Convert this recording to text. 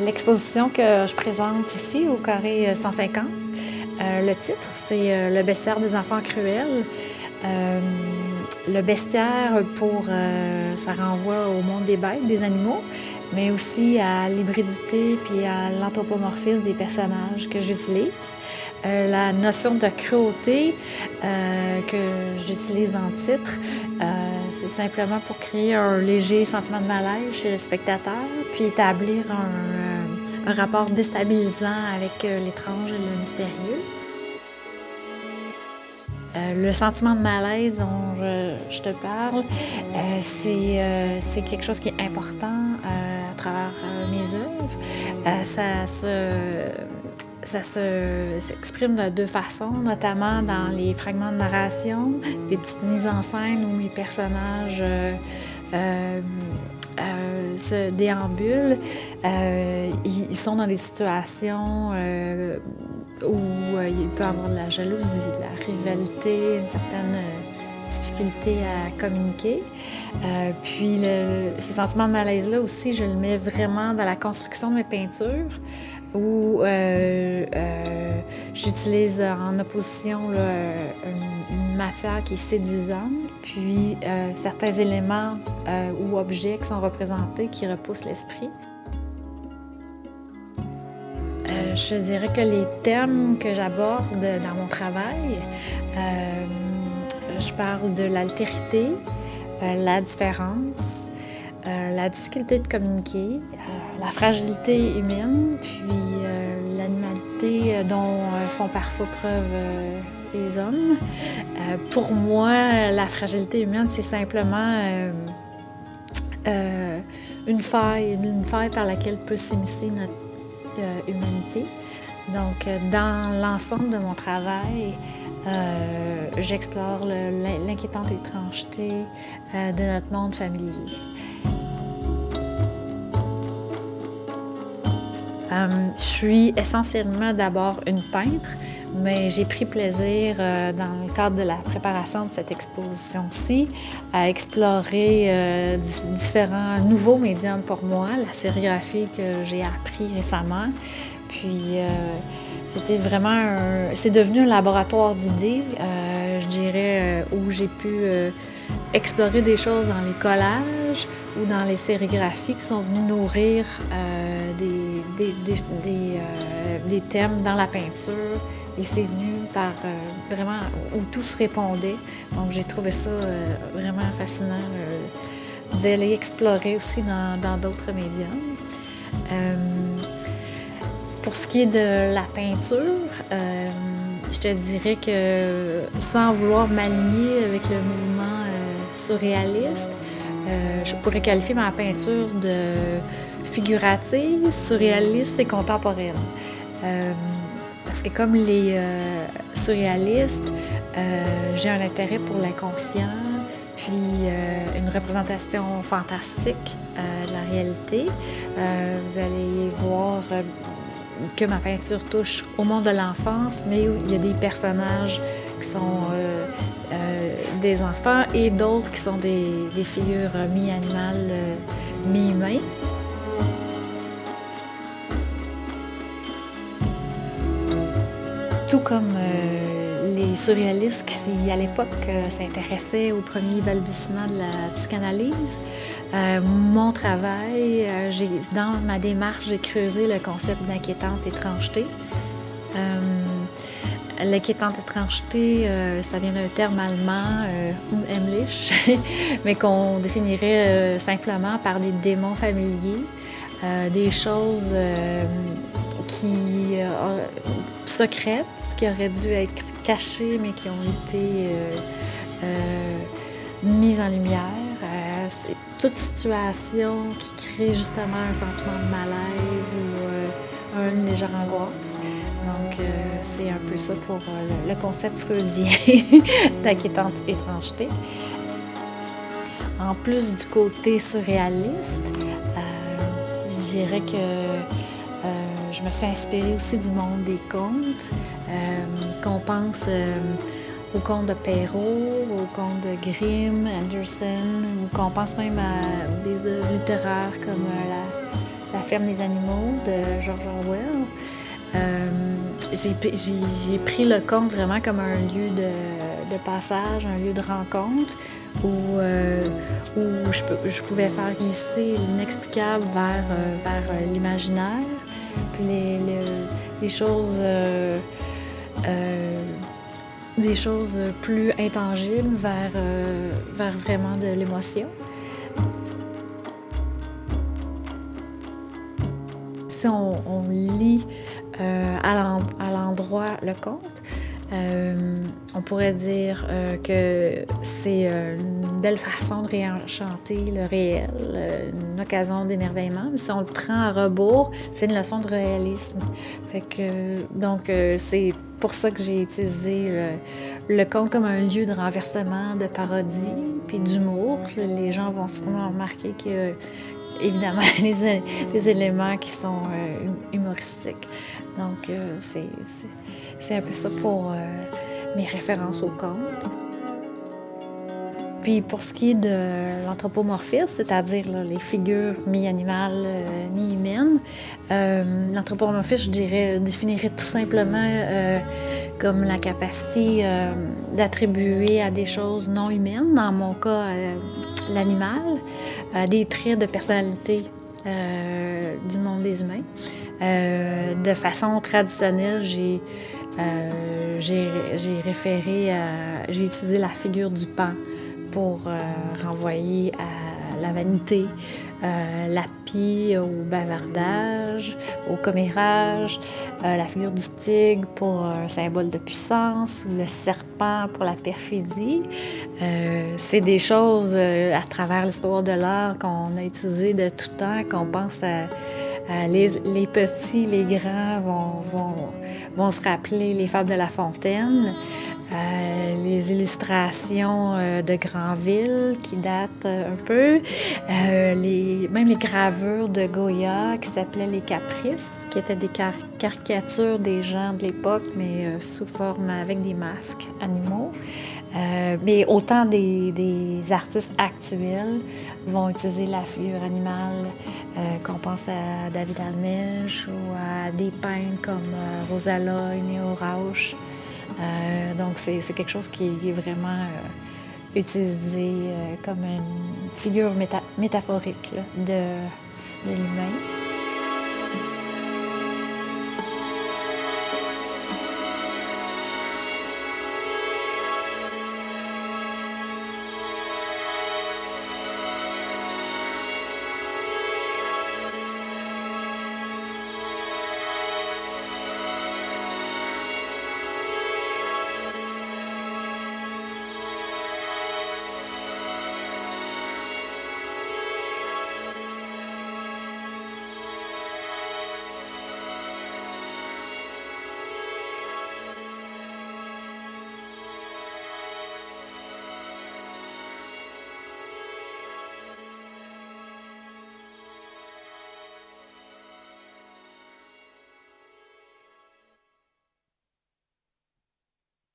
L'exposition que je présente ici au Carré 150, le titre, c'est Le bestiaire des enfants cruels. Le bestiaire, ça renvoie au monde des bêtes, des animaux, mais aussi à l'hybridité puis à l'anthropomorphisme des personnages que j'utilise. La notion de cruauté que j'utilise dans le titre, c'est simplement pour créer un léger sentiment de malaise chez le spectateur, puis établir un rapport déstabilisant avec l'étrange et le mystérieux. Le sentiment de malaise dont je te parle, c'est quelque chose qui est important à travers mes œuvres. Ça s'exprime de deux façons, notamment dans les fragments de narration, des petites mises en scène où mes personnages se déambulent. Ils sont dans des situations où il peut y avoir de la jalousie, de la rivalité, une certaine difficulté à communiquer. Puis ce sentiment de malaise-là aussi, je le mets vraiment dans la construction de mes peintures, où j'utilise en opposition là, une matière qui est séduisante, puis certains éléments ou objets qui sont représentés qui repoussent l'esprit. Je dirais que les thèmes que j'aborde dans mon travail, je parle de l'altérité, la différence, la difficulté de communiquer, la fragilité humaine, puis l'animalité dont font parfois preuve les hommes. Pour moi, la fragilité humaine, c'est simplement une faille par laquelle peut s'immiscer notre humanité. Donc, dans l'ensemble de mon travail, j'explore l'inquiétante étrangeté de notre monde familier. Je suis essentiellement d'abord une peintre, mais j'ai pris plaisir dans le cadre de la préparation de cette exposition-ci à explorer différents nouveaux médiums pour moi, la sérigraphie que j'ai appris récemment. Puis c'est devenu un laboratoire d'idées, je dirais, où j'ai pu explorer des choses dans les collages ou dans les sérigraphies qui sont venues nourrir des thèmes dans la peinture. Et c'est venu par vraiment où tout se répondait. Donc j'ai trouvé ça vraiment fascinant d'aller explorer aussi dans d'autres médiums. Pour ce qui est de la peinture, je te dirais que sans vouloir m'aligner avec le mouvement surréaliste, je pourrais qualifier ma peinture de figurative, surréaliste et contemporaine. Parce que comme les surréalistes, j'ai un intérêt pour l'inconscient, puis une représentation fantastique de la réalité. Vous allez voir que ma peinture touche au monde de l'enfance, mais où il y a des personnages qui sont des enfants et d'autres qui sont des figures mi-animales, mi-humains. Tout comme les surréalistes qui, à l'époque, s'intéressaient aux premiers balbutiements de la psychanalyse, mon travail, dans ma démarche, j'ai creusé le concept d'inquiétante étrangeté. L'inquiétante étrangeté, ça vient d'un terme allemand, unheimlich, mais qu'on définirait simplement par des démons familiers, des choses secrètes, qui auraient dû être cachées, mais qui ont été mises en lumière. C'est toute situation qui crée justement un sentiment de malaise ou une légère angoisse. Donc, c'est un peu ça pour le concept freudien d'inquiétante étrangeté. En plus du côté surréaliste, je dirais que je me suis inspirée aussi du monde des contes, qu'on pense aux contes de Perrault, aux contes de Grimm, Andersen, ou qu'on pense même à des œuvres littéraires comme La ferme des animaux de George Orwell. J'ai pris le conte vraiment comme un lieu de passage, un lieu de rencontre où je pouvais faire glisser l'inexplicable vers l'imaginaire, puis les choses, des choses plus intangibles vers vraiment de l'émotion. Si on lit à l'endroit le conte, on pourrait dire que c'est une belle façon de réenchanter le réel, une occasion d'émerveillement. Mais si on le prend à rebours, c'est une leçon de réalisme. Donc, c'est pour ça que j'ai utilisé le conte comme un lieu de renversement, de parodie, puis d'humour. Les gens vont sûrement remarquer que évidemment des éléments qui sont humoristiques. Donc, c'est un peu ça pour mes références au conte. Puis pour ce qui est de l'anthropomorphisme, c'est-à-dire là, les figures mi-animales, mi-humaines, l'anthropomorphisme, je définirais tout simplement comme la capacité d'attribuer à des choses non humaines, dans mon cas l'animal, des traits de personnalité du monde des humains. De façon traditionnelle, j'ai utilisé la figure du pan pour renvoyer à la vanité, la pie au bavardage, au commérage, la figure du tigre pour un symbole de puissance, ou le serpent pour la perfidie. C'est des choses à travers l'histoire de l'art qu'on a utilisées de tout temps, qu'on pense à les petits, les grands vont se rappeler les fables de La Fontaine, les illustrations de Granville qui datent un peu, même les gravures de Goya qui s'appelaient les Caprices, qui étaient des caricatures des gens de l'époque, mais sous forme avec des masques animaux. Mais autant des artistes actuels vont utiliser la figure animale, qu'on pense à David Almech ou à des peintres comme Rosala et Néo Rauch. Donc c'est quelque chose qui est vraiment utilisé comme une figure métaphorique là, de l'humain.